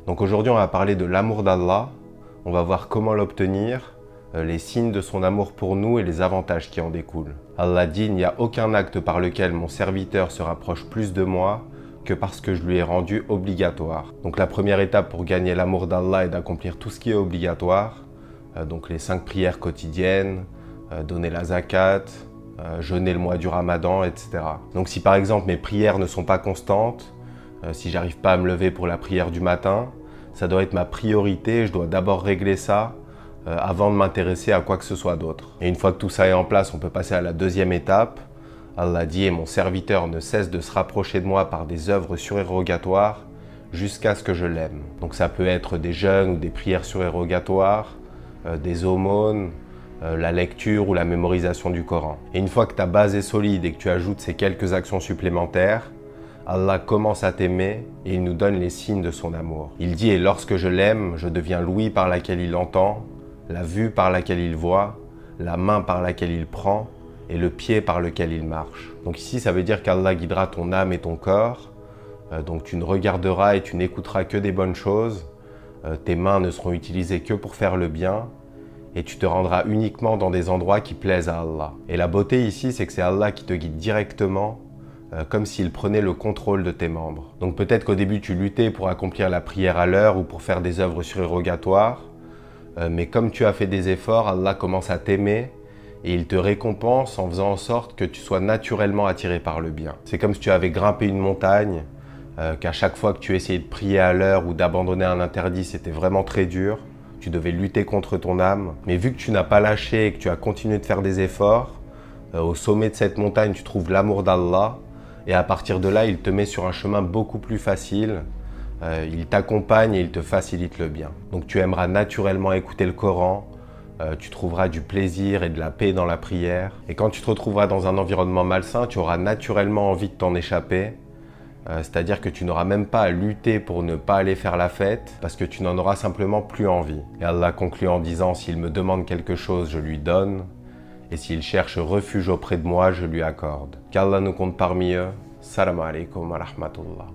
Donc aujourd'hui, on va parler de l'amour d'Allah. On va voir comment l'obtenir, les signes de son amour pour nous et les avantages qui en découlent. Allah dit, il n'y a aucun acte par lequel mon serviteur se rapproche plus de moi que parce que je lui ai rendu obligatoire. Donc la première étape pour gagner l'amour d'Allah est d'accomplir tout ce qui est obligatoire, donc les 5 prières quotidiennes, donner la zakat, jeûner le mois du Ramadan, etc. Donc si par exemple mes prières ne sont pas constantes, si j'arrive pas à me lever pour la prière du matin, ça doit être ma priorité, je dois d'abord régler ça avant de m'intéresser à quoi que ce soit d'autre. Et une fois que tout ça est en place, on peut passer à la deuxième étape. Allah dit, et mon serviteur ne cesse de se rapprocher de moi par des œuvres surérogatoires jusqu'à ce que je l'aime. Donc ça peut être des jeûnes ou des prières surérogatoires, des aumônes, la lecture ou la mémorisation du Coran. Et une fois que ta base est solide et que tu ajoutes ces quelques actions supplémentaires, Allah commence à t'aimer et il nous donne les signes de son amour. Il dit, et lorsque je l'aime, je deviens l'ouïe par laquelle il entend, la vue par laquelle il voit, la main par laquelle il prend et le pied par lequel il marche. Donc ici, ça veut dire qu'Allah guidera ton âme et ton corps. Donc tu ne regarderas et tu n'écouteras que des bonnes choses. Tes mains ne seront utilisées que pour faire le bien. Et tu te rendras uniquement dans des endroits qui plaisent à Allah. Et la beauté ici, c'est que c'est Allah qui te guide directement, comme s'il prenait le contrôle de tes membres. Donc peut-être qu'au début, tu luttais pour accomplir la prière à l'heure ou pour faire des œuvres surérogatoires. Mais comme tu as fait des efforts, Allah commence à t'aimer et il te récompense en faisant en sorte que tu sois naturellement attiré par le bien. C'est comme si tu avais grimpé une montagne, qu'à chaque fois que tu essayais de prier à l'heure ou d'abandonner un interdit, c'était vraiment très dur. Tu devais lutter contre ton âme. Mais vu que tu n'as pas lâché et que tu as continué de faire des efforts, au sommet de cette montagne, tu trouves l'amour d'Allah. Et à partir de là, il te met sur un chemin beaucoup plus facile. Il t'accompagne et il te facilite le bien. Donc tu aimeras naturellement écouter le Coran. Tu trouveras du plaisir et de la paix dans la prière. Et quand tu te retrouveras dans un environnement malsain, tu auras naturellement envie de t'en échapper. C'est-à-dire que tu n'auras même pas à lutter pour ne pas aller faire la fête parce que tu n'en auras simplement plus envie. Et Allah conclut en disant, s'il me demande quelque chose, je lui donne. Et s'il cherche refuge auprès de moi, je lui accorde. Qu'Allah nous compte parmi eux. Salam alaikum wa rahmatullah.